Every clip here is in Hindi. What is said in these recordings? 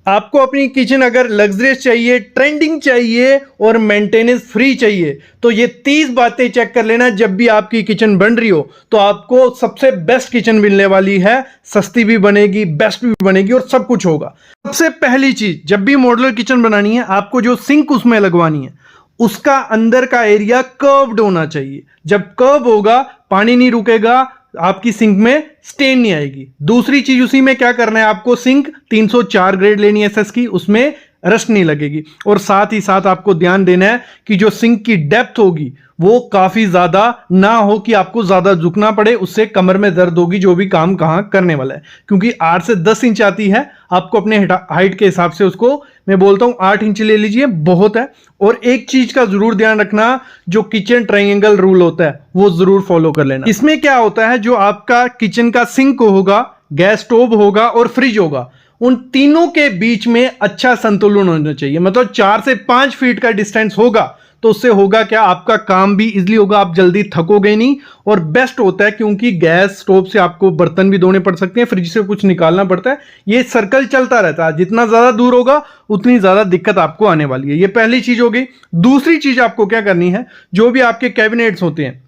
आपको अपनी किचन अगर लग्जरियस चाहिए, ट्रेंडिंग चाहिए और मेंटेनेंस फ्री चाहिए तो ये 30 बातें चेक कर लेना। जब भी आपकी किचन बन रही हो तो आपको सबसे बेस्ट किचन मिलने वाली है, सस्ती भी बनेगी, बेस्ट भी बनेगी और सब कुछ होगा। सबसे पहली चीज, जब भी मॉड्यूलर किचन बनानी है आपको जो सिंक उसमें लगवानी है उसका अंदर का एरिया कर्व्ड होना चाहिए। जब कर्व होगा पानी नहीं रुकेगा, आपकी सिंक में स्टेन नहीं आएगी। दूसरी चीज उसी में क्या करना है, आपको सिंक 304 ग्रेड लेनी है एसएस की, उसमें रस्ट नहीं लगेगी। और साथ ही साथ आपको ध्यान देना है कि जो सिंक की डेप्थ होगी वो काफी ज्यादा ना हो कि आपको ज्यादा झुकना पड़े, उससे कमर में दर्द होगी जो भी काम कहां करने वाला है। क्योंकि 8 से 10 इंच आती है, आपको अपने हाइट के हिसाब से उसको मैं बोलता हूं 8 इंच ले लीजिए, बहुत है। और एक चीज का जरूर ध्यान रखना, जो किचन ट्रायंगल रूल होता है वो जरूर फॉलो कर लेना। इसमें क्या होता है, जो आपका किचन का सिंक होगा, गैस स्टोव होगा और फ्रिज होगा, उन तीनों के बीच में अच्छा संतुलन होना चाहिए। मतलब 4 से 5 फीट का डिस्टेंस होगा तो उससे होगा क्या, आपका काम भी इजीली होगा, आप जल्दी थकोगे नहीं। और बेस्ट होता है क्योंकि गैस स्टोव से आपको बर्तन भी धोने पड़ सकते हैं, फ्रिज से कुछ निकालना पड़ता है, ये सर्कल चलता रहता है। जितना ज्यादा दूर होगा उतनी ज्यादा दिक्कत आपको आने वाली है। ये पहली चीज हो गई। दूसरी चीज आपको क्या करनी है, जो भी आपके कैबिनेट्स होते हैं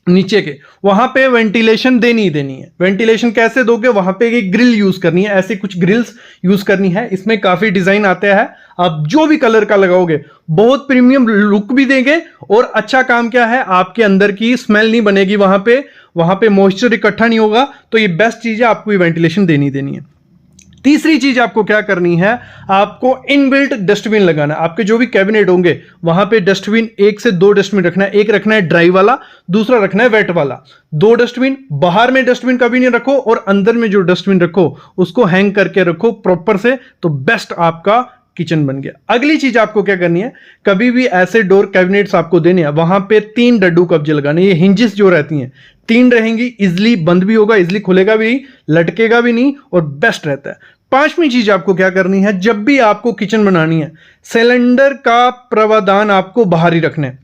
नीचे के, वहां पे वेंटिलेशन देनी ही देनी है। वेंटिलेशन कैसे दोगे, वहां पे एक ग्रिल यूज करनी है, ऐसे कुछ ग्रिल्स यूज करनी है। इसमें काफी डिजाइन आते हैं, आप जो भी कलर का लगाओगे बहुत प्रीमियम लुक भी देंगे। और अच्छा काम क्या है, आपके अंदर की स्मेल नहीं बनेगी, वहां पे मॉइस्चर इकट्ठा नहीं होगा। तो ये बेस्ट चीज है, आपको वेंटिलेशन देनी देनी है। तीसरी चीज आपको क्या करनी है, आपको इनबिल्ट डस्टबिन लगाना है। आपके जो भी कैबिनेट होंगे वहां पे डस्टबिन 1 से 2 डस्टबिन रखना है। एक रखना है ड्राई वाला, दूसरा रखना है वेट वाला। 2 डस्टबिन, बाहर में डस्टबिन कभी नहीं रखो और अंदर में जो डस्टबिन रखो उसको हैंग करके रखो प्रॉपर से, तो बेस्ट आपका किचन बन गया। अगली चीज आपको क्या करनी है, कभी भी ऐसे डोर कैबिनेट्स आपको देने हैं वहां पे 3 डड्डू कब्जे लगाने। ये हिंजेस जो रहती हैं 3 रहेंगी, इजिली बंद भी होगा, इजिली खुलेगा भी नहीं, लटकेगा भी नहीं और बेस्ट रहता है। 5वीं चीज आपको क्या करनी है, जब भी आपको किचन बनानी है सिलेंडर का प्रावधान आपको बाहर ही रखना है।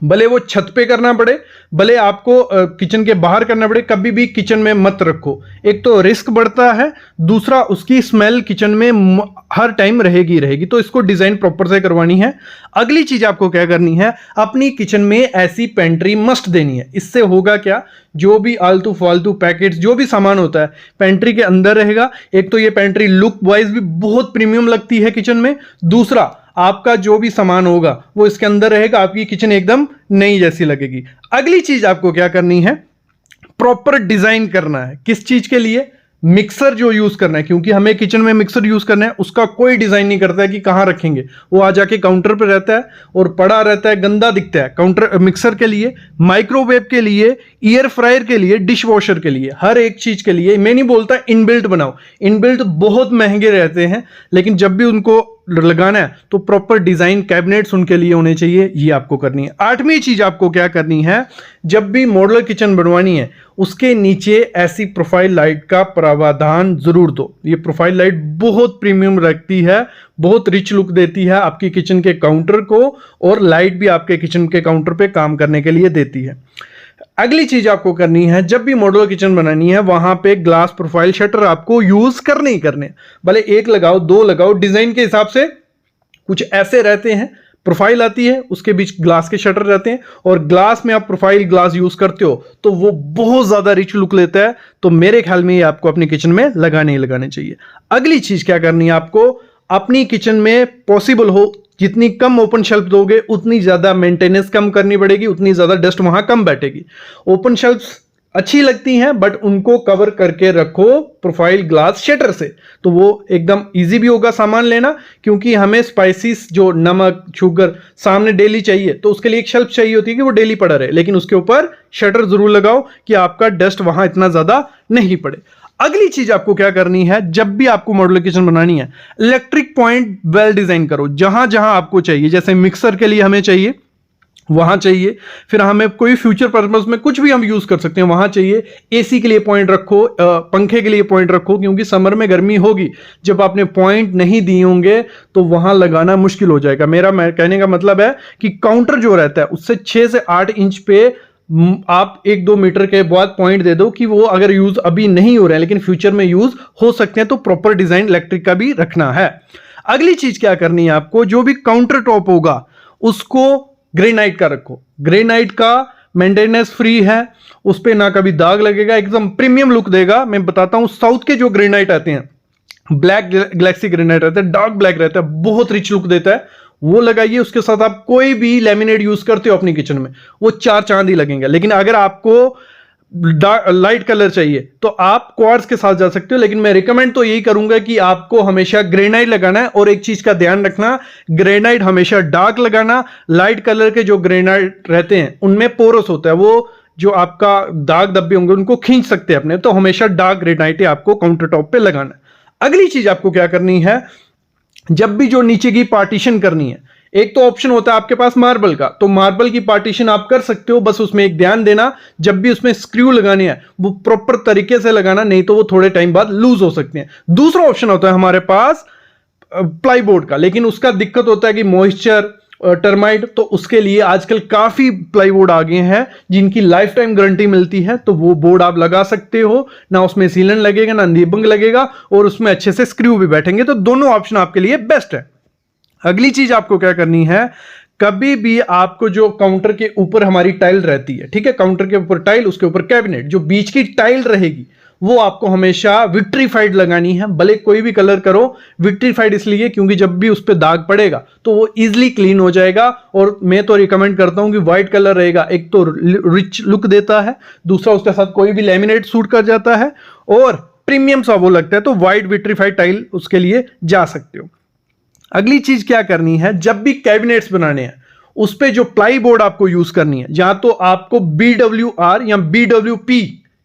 भले वो छत पे करना पड़े, भले आपको किचन के बाहर करना पड़े, कभी भी किचन में मत रखो। एक तो रिस्क बढ़ता है, दूसरा उसकी स्मेल किचन में हर टाइम रहेगी। तो इसको डिजाइन प्रॉपर से करवानी है। अगली चीज आपको क्या करनी है, अपनी किचन में ऐसी पेंट्री मस्ट देनी है। इससे होगा क्या, जो भी आलतू फालतू पैकेट्स जो भी सामान होता है पेंट्री के अंदर रहेगा। एक तो ये पेंट्री लुक वाइज भी बहुत प्रीमियम लगती है किचन में, दूसरा आपका जो भी सामान होगा वो इसके अंदर रहेगा, आपकी किचन एकदम नई जैसी लगेगी। अगली चीज आपको क्या करनी है, प्रॉपर डिजाइन करना है। किस चीज के लिए, मिक्सर जो यूज करना है, क्योंकि हमें किचन में मिक्सर यूज करना है। उसका कोई डिजाइन नहीं करता है कि कहां रखेंगे, वो आ जाके काउंटर पे रहता है और पड़ा रहता है, गंदा दिखता है। काउंटर मिक्सर के लिए, माइक्रोवेव के लिए, एयर फ्रायर के लिए, डिश वॉशर के लिए, हर एक चीज के लिए। मैं नहीं बोलता इनबिल्ट बनाओ, इनबिल्ट बहुत महंगे रहते हैं, लेकिन जब भी उनको लगाना है तो प्रॉपर डिजाइन कैबिनेट्स उनके लिए होने चाहिए, ये आपको करनी है। 8वीं चीज आपको क्या करनी है, जब भी मॉड्यूलर किचन बनवानी है उसके नीचे ऐसी प्रोफाइल लाइट का प्रावधान जरूर दो। ये प्रोफाइल लाइट बहुत प्रीमियम रखती है, बहुत रिच लुक देती है आपकी किचन के काउंटर को, और लाइट भी आपके किचन के काउंटर पे काम करने के लिए देती है। अगली चीज आपको करनी है, जब भी मॉड्यूलर किचन बनानी है वहां पे ग्लास प्रोफाइल शटर आपको यूज करने ही करने। भले 1 लगाओ, 2 लगाओ, डिजाइन के हिसाब से कुछ ऐसे रहते हैं। प्रोफाइल आती है, उसके बीच ग्लास के शटर रहते हैं, और ग्लास में आप प्रोफाइल ग्लास यूज करते हो तो वो बहुत ज्यादा रिच लुक लेता है। तो मेरे ख्याल में ये आपको अपनी किचन में लगाने ही लगाने चाहिए। अगली चीज क्या करनी है, आपको अपनी किचन में पॉसिबल हो जितनी कम ओपन शेल्फ दोगे उतनी ज्यादा मेंटेनेंस कम करनी पड़ेगी, उतनी ज्यादा डस्ट वहां कम बैठेगी। ओपन शेल्फ अच्छी लगती हैं बट उनको कवर करके रखो प्रोफाइल ग्लास शटर से, तो वो एकदम इजी भी होगा सामान लेना। क्योंकि हमें स्पाइसेस जो नमक शुगर सामने डेली चाहिए, तो उसके लिए एक शेल्फ चाहिए होती है कि वो डेली पड़ा रहे, लेकिन उसके ऊपर शटर जरूर लगाओ कि आपका डस्ट वहां इतना ज्यादा नहीं पड़े। अगली चीज आपको क्या करनी है, जब भी आपको मॉड्यूलर किचन बनानी है इलेक्ट्रिक पॉइंट वेल डिजाइन करो। जहां जहां आपको चाहिए, जैसे मिक्सर के लिए हमें चाहिए वहां चाहिए, फिर हमें कोई फ्यूचर पर्पस में कुछ भी हम यूज कर सकते हैं वहां चाहिए। एसी के लिए पॉइंट रखो, पंखे के लिए पॉइंट रखो, क्योंकि समर में गर्मी होगी, जब आपने पॉइंट नहीं दिए होंगे तो वहां लगाना मुश्किल हो जाएगा। मेरा कहने का मतलब है कि काउंटर जो रहता है उससे 6 से 8 इंच पे आप 1-2 मीटर के बाद पॉइंट दे दो कि वो अगर यूज अभी नहीं हो रहा है लेकिन फ्यूचर में यूज हो सकते हैं, तो प्रॉपर डिजाइन इलेक्ट्रिक का भी रखना है। अगली चीज क्या करनी है आपको, जो भी काउंटर टॉप होगा उसको ग्रेनाइट का रखो। ग्रेनाइट का मेंटेनेंस फ्री है, उस पर ना कभी दाग लगेगा, एकदम प्रीमियम लुक देगा। मैं बताता हूं, साउथ के जो ग्रेनाइट आते हैं, ब्लैक गैलेक्सी ग्रेनाइट रहता है, डार्क ब्लैक रहता है, बहुत रिच लुक देता है, वो लगाइए। उसके साथ आप कोई भी लेमिनेट यूज करते हो अपनी किचन में, वो 4 चांद ही लगेंगे। लेकिन अगर आपको लाइट कलर चाहिए तो आप क्वार्ट्ज के साथ जा सकते हो, लेकिन मैं रिकमेंड तो यही करूंगा कि आपको हमेशा ग्रेनाइट लगाना है। और एक चीज का ध्यान रखना, ग्रेनाइट हमेशा डार्क लगाना। लाइट कलर के जो ग्रेनाइट रहते हैं उनमें पोरस होता है, वो जो आपका दाग धब्बे होंगे उनको खींच सकते हैं अपने, तो हमेशा डार्क ग्रेनाइट आपको काउंटर टॉप पे लगाना है। अगली चीज आपको क्या करनी है, जब भी जो नीचे की पार्टीशन करनी है, एक तो ऑप्शन होता है आपके पास मार्बल का, तो मार्बल की पार्टीशन आप कर सकते हो। बस उसमें एक ध्यान देना, जब भी उसमें स्क्रू लगाने हैं वो प्रॉपर तरीके से लगाना, नहीं तो वो थोड़े टाइम बाद लूज हो सकते हैं। दूसरा ऑप्शन होता है हमारे पास प्लाईबोर्ड का, लेकिन उसका दिक्कत होता है कि मॉइस्चर, टर्माइट, तो उसके लिए आजकल काफी प्लाईवुड आ गए हैं जिनकी लाइफ टाइम गारंटी मिलती है, तो वो बोर्ड आप लगा सकते हो। ना उसमें सीलन लगेगा ना दीपंग लगेगा, और उसमें अच्छे से स्क्रू भी बैठेंगे, तो दोनों ऑप्शन आपके लिए बेस्ट है। अगली चीज आपको क्या करनी है, कभी भी आपको जो काउंटर के ऊपर हमारी टाइल रहती है, ठीक है, काउंटर के ऊपर टाइल, उसके ऊपर कैबिनेट, जो बीच की टाइल रहेगी वो आपको हमेशा विट्रीफाइड लगानी है। भले कोई भी कलर करो, विट्रीफाइड इसलिए क्योंकि जब भी उस पर दाग पड़ेगा तो वो इजिली क्लीन हो जाएगा। और मैं तो रिकमेंड करता हूं कि व्हाइट कलर रहेगा, एक तो रिच लुक देता है, दूसरा उसके साथ कोई भी लेमिनेट सूट कर जाता है और प्रीमियम सा वो लगता है, तो व्हाइट विट्रीफाइड टाइल उसके लिए जा सकते हो। अगली चीज क्या करनी है, जब भी कैबिनेट्स बनाने हैं उस पे जो प्लाई बोर्ड आपको यूज करनी है, या तो आपको BWR या BWP,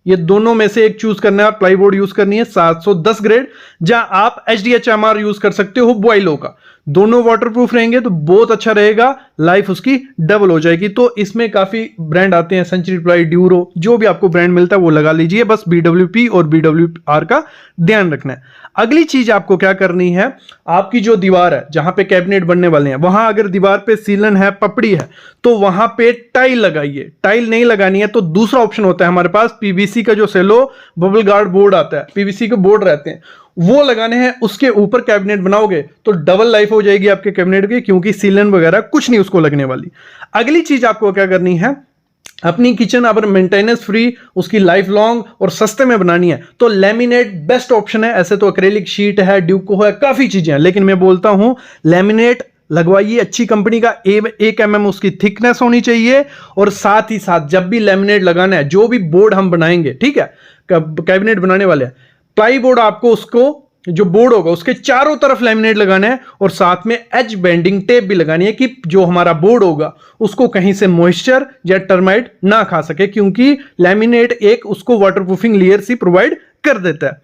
ये दोनों में से एक चूज करना है। प्लाई बोर्ड यूज करनी है 710 ग्रेड, जहां आप HDHMR यूज कर सकते हो बॉयलो का। दोनों वाटरप्रूफ रहेंगे तो बहुत अच्छा रहेगा, लाइफ उसकी डबल हो जाएगी। तो इसमें काफी ब्रांड आते हैं, सेंचुरी प्लाई, ड्यूरो, जो भी आपको ब्रांड मिलता है वो लगा लीजिए। बस BWP और BWR का ध्यान रखना है। अगली चीज आपको क्या करनी है, आपकी जो दीवार है जहां पे कैबिनेट बनने वाले हैं, वहां अगर दीवार पे सीलन है, पपड़ी है, तो वहां पे टाइल लगाइए। टाइल नहीं लगानी है तो दूसरा ऑप्शन होता है हमारे पास, PVC का जो सेलो बबल गार्ड बोर्ड आता है, PVC के बोर्ड रहते हैं, वो लगाने हैं। उसके ऊपर कैबिनेट बनाओगे तो डबल लाइफ हो जाएगी आपके कैबिनेट की, क्योंकि सीलन वगैरह कुछ नहीं उसको लगने वाली। अगली चीज आपको क्या करनी है, अपनी किचन अगर मेंटेनेंस फ्री, उसकी लाइफ लॉन्ग और सस्ते में बनानी है तो लेमिनेट बेस्ट ऑप्शन है। ऐसे तो एक्रेलिक शीट है, ड्यूको है, काफी चीजें हैं, लेकिन मैं बोलता हूं लेमिनेट लगवाइए अच्छी कंपनी का। 1 mm उसकी थिकनेस होनी चाहिए। और साथ ही साथ जब भी लेमिनेट लगाना है, जो भी बोर्ड हम बनाएंगे, ठीक है, कैबिनेट बनाने वाले हैं, प्लाई बोर्ड आपको उसको जो बोर्ड होगा उसके चारों तरफ लेमिनेट लगाना है, और साथ में एज बेंडिंग टेप भी लगानी है कि जो हमारा बोर्ड होगा उसको कहीं से मॉइस्चर या टर्माइट ना खा सके, क्योंकि लेमिनेट एक उसको वाटरप्रूफिंग लेयर सी प्रोवाइड कर देता है।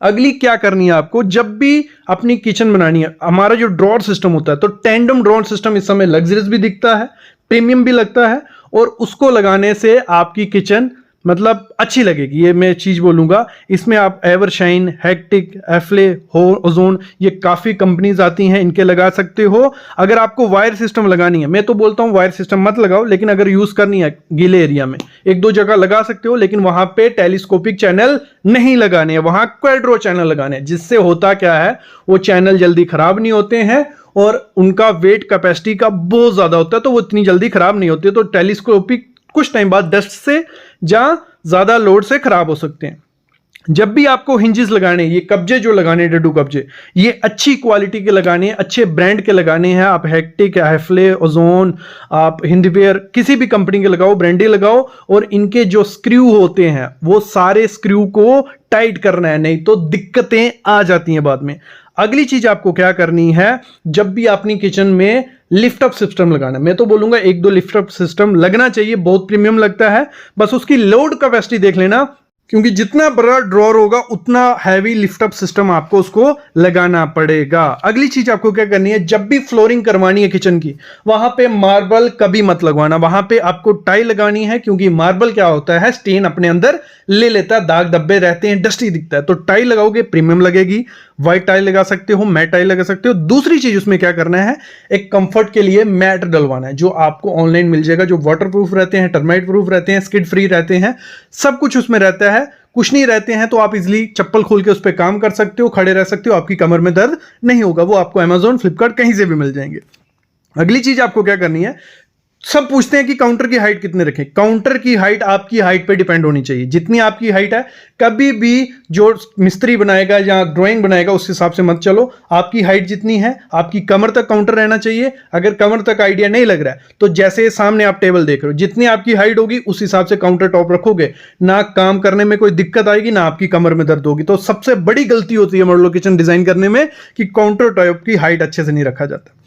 अगली क्या करनी है आपको, जब भी अपनी किचन बनानी है, हमारा जो ड्रॉर सिस्टम होता है, तो टेंडम ड्रॉर सिस्टम इस समय लग्जरियस भी दिखता है, प्रीमियम भी लगता है, और उसको लगाने से आपकी किचन मतलब अच्छी लगेगी। ये मैं चीज बोलूंगा। इसमें आप एवरशाइन, हेक्टिक, एफ्ले, ओजोन, ये काफी कंपनीज आती हैं, इनके लगा सकते हो। अगर आपको वायर सिस्टम लगानी है, मैं तो बोलता हूं वायर सिस्टम मत लगाओ, लेकिन अगर यूज करनी है गीले एरिया में 1-2 जगह लगा सकते हो, लेकिन वहां पे टेलीस्कोपिक चैनल नहीं लगाने हैं, वहां क्वाड्रो चैनल लगाने हैं। जिससे होता क्या है, वो चैनल जल्दी खराब नहीं होते हैं और उनका वेट कैपेसिटी का बहुत ज्यादा होता है, तो वो इतनी जल्दी खराब नहीं होते। तो टेलीस्कोपिक कुछ टाइम बाद डस्ट से या ज्यादा लोड से खराब हो सकते हैं। जब भी आपको हिंजेस लगाने, ये कब्जे जो लगाने, डड्डू कब्जे, ये अच्छी क्वालिटी के लगाने हैं, अच्छे ब्रांड के लगाने हैं। आप हेक्टिक, हैफले, ओजोन, आप हिंदवेयर, किसी भी कंपनी के लगाओ, ब्रांडी लगाओ, और इनके जो स्क्रू होते हैं वो सारे स्क्रू को टाइट करना है, नहीं तो दिक्कतें आ जाती हैं बाद में। अगली चीज आपको क्या करनी है, जब भी अपनी किचन में लिफ्ट अप सिस्टम लगाना, मैं तो बोलूंगा 1-2 लिफ्ट अप सिस्टम लगना चाहिए, बहुत प्रीमियम लगता है। बस उसकी लोड कैपेसिटी देख लेना, क्योंकि जितना बड़ा ड्रॉर होगा उतना हैवी लिफ्ट अप सिस्टम आपको उसको लगाना पड़ेगा। अगली चीज आपको क्या करनी है, जब भी फ्लोरिंग करवानी है किचन की, वहां पे मार्बल कभी मत लगवाना, वहां पे आपको टाइल लगानी है, क्योंकि मार्बल क्या होता है, स्टेन अपने अंदर ले लेता है, दाग धब्बे रहते हैं, डस्टी दिखता है। तो टाइल लगाओगे प्रीमियम लगेगी, व्हाइट टाइल लगा सकते हो, मैट टाइल लगा सकते हो। दूसरी चीज उसमें क्या करना है, एक कंफर्ट के लिए मैट डलवाना है, जो आपको ऑनलाइन मिल जाएगा, जो वाटर प्रूफ रहते हैं, टर्माइट प्रूफ रहते हैं, स्किड फ्री रहते हैं, सब कुछ उसमें रहता है। कुछ नहीं रहते हैं तो आप इजिली चप्पल खोल के उस पर काम कर सकते हो, खड़े रह सकते हो, आपकी कमर में दर्द नहीं होगा। वो आपको अमेजोन, फ्लिपकार्ट कहीं से भी मिल जाएंगे। अगली चीज आपको क्या करनी है, सब पूछते हैं कि काउंटर की हाइट कितने रखें। काउंटर की हाइट आपकी हाइट पे डिपेंड होनी चाहिए, जितनी आपकी हाइट है। कभी भी जो मिस्त्री बनाएगा या ड्राइंग बनाएगा उस हिसाब से मत चलो। आपकी हाइट जितनी है, आपकी कमर तक काउंटर रहना चाहिए। अगर कमर तक आइडिया नहीं लग रहा है तो जैसे सामने आप टेबल देख रहे हो, जितनी आपकी हाइट होगी उस हिसाब से काउंटर टॉप रखोगे, ना काम करने में कोई दिक्कत आएगी, ना आपकी कमर में दर्द होगी। तो सबसे बड़ी गलती होती है मॉड्यूलर किचन डिजाइन करने में कि काउंटर टॉप की हाइट अच्छे से नहीं रखा जाता।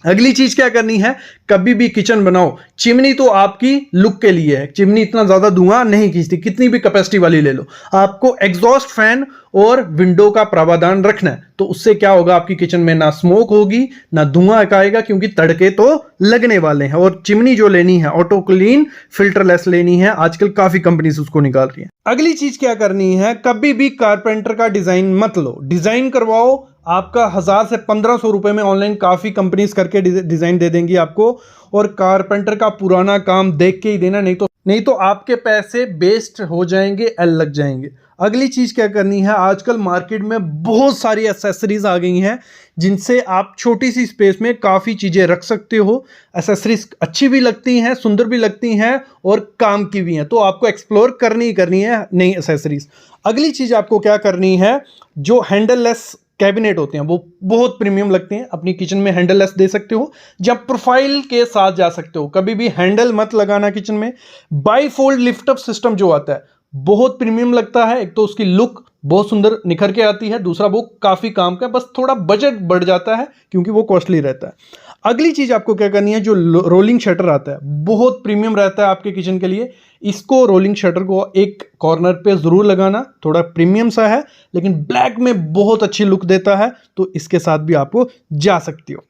अगली चीज क्या करनी है, कभी भी किचन बनाओ, चिमनी तो आपकी लुक के लिए है। चिमनी इतना ज्यादा धुआं नहीं खींचती, कितनी भी कैपेसिटी वाली ले लो। आपको एग्जॉस्ट फैन और विंडो का प्रावधान रखना है, तो उससे क्या होगा, आपकी किचन में ना स्मोक होगी ना धुआं आएगा, क्योंकि तड़के तो लगने वाले हैं। और चिमनी जो लेनी है ऑटो क्लीन फिल्टरलेस लेनी है, आजकल काफी कंपनीज उसको निकाल रही है। अगली चीज क्या करनी है, कभी भी कारपेंटर का डिजाइन मत लो, डिजाइन करवाओ। आपका 1000 से 1500 रुपए में ऑनलाइन काफी कंपनीज करके डिजाइन दे देंगी आपको। और कारपेंटर का पुराना काम देख के ही देना, नहीं तो आपके पैसे वेस्ट हो जाएंगे, एल लग जाएंगे। अगली चीज क्या करनी है, आजकल मार्केट में बहुत सारी एक्सेसरीज आ गई हैं जिनसे आप छोटी सी स्पेस में काफी चीजें रख सकते हो। एक्सेसरीज अच्छी भी लगती हैं, सुंदर भी लगती हैं और काम की भी हैं, तो आपको एक्सप्लोर करनी ही करनी है नई एक्सेसरीज। अगली चीज आपको क्या करनी है, जो हैंडललेस कैबिनेट होते हैं वो बहुत प्रीमियम लगते हैं, अपनी किचन में हैंडललेस दे सकते हो, जब प्रोफाइल के साथ जा सकते हो। कभी भी हैंडल मत लगाना किचन में। बाईफोल्ड लिफ्ट अप सिस्टम जो आता है बहुत प्रीमियम लगता है, एक तो उसकी लुक बहुत सुंदर निखर के आती है, दूसरा वो काफी काम का, बस थोड़ा बजट बढ़ जाता है क्योंकि वो कॉस्टली रहता है। अगली चीज आपको क्या करनी है, जो रोलिंग शटर आता है बहुत प्रीमियम रहता है आपके किचन के लिए। इसको रोलिंग शटर को एक कॉर्नर पे जरूर लगाना, थोड़ा प्रीमियम सा है लेकिन ब्लैक में बहुत अच्छी लुक देता है, तो इसके साथ भी आपको जा सकती हो।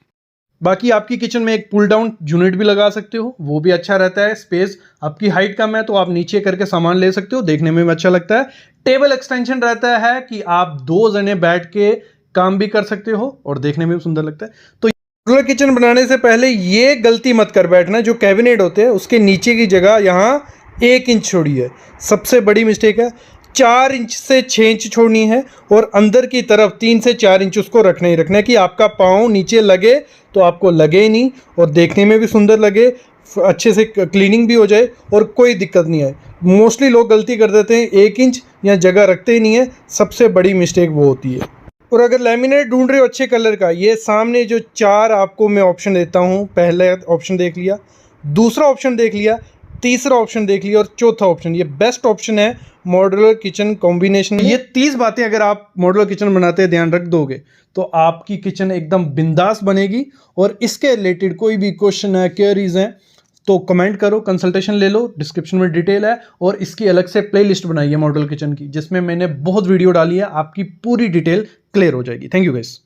बाकी आपकी किचन में एक पुल डाउन यूनिट भी लगा सकते हो, वो भी अच्छा रहता है। स्पेस आपकी हाइट कम है तो आप नीचे करके सामान ले सकते हो, देखने में भी अच्छा लगता है। टेबल एक्सटेंशन रहता है कि आप 2 जने बैठ के काम भी कर सकते हो और देखने में भी सुंदर लगता है। तो मॉड्यूलर किचन बनाने से पहले ये गलती मत कर बैठना, जो कैबिनेट होते हैं उसके नीचे की जगह यहाँ 1 इंच छोड़ी है, सबसे बड़ी मिस्टेक है। 4 इंच से 6 इंच छोड़नी है और अंदर की तरफ 3 से 4 इंच उसको रखना ही रखना है कि आपका पाँव नीचे लगे तो आपको लगे ही नहीं और देखने में भी सुंदर लगे, अच्छे से क्लीनिंग भी हो जाए और कोई दिक्कत नहीं आए। मोस्टली लोग गलती कर देते हैं, 1 इंच या जगह रखते ही नहीं है, सबसे बड़ी मिस्टेक वो होती है। और अगर लैमिनेट ढूंढ रहे हो अच्छे कलर का, ये सामने जो 4 आपको मैं ऑप्शन देता हूँ, पहला ऑप्शन देख लिया, दूसरा ऑप्शन देख लिया, तीसरा ऑप्शन देख लिया और चौथा ऑप्शन, ये बेस्ट ऑप्शन है मॉड्यूलर किचन कॉम्बिनेशन। ये 30 बातें अगर आप मॉड्यूलर किचन बनाते हैं ध्यान रख दोगे तो आपकी किचन एकदम बिंदास बनेगी। और इसके रिलेटेड कोई भी क्वेश्चन है, क्वेरीज हैं, तो कमेंट करो, कंसल्टेशन ले लो, डिस्क्रिप्शन में डिटेल है। और इसकी अलग से प्लेलिस्ट बनाई है मॉड्यूलर किचन की, जिसमें मैंने बहुत वीडियो डाली है, आपकी पूरी डिटेल क्लियर हो जाएगी। Thank you guys.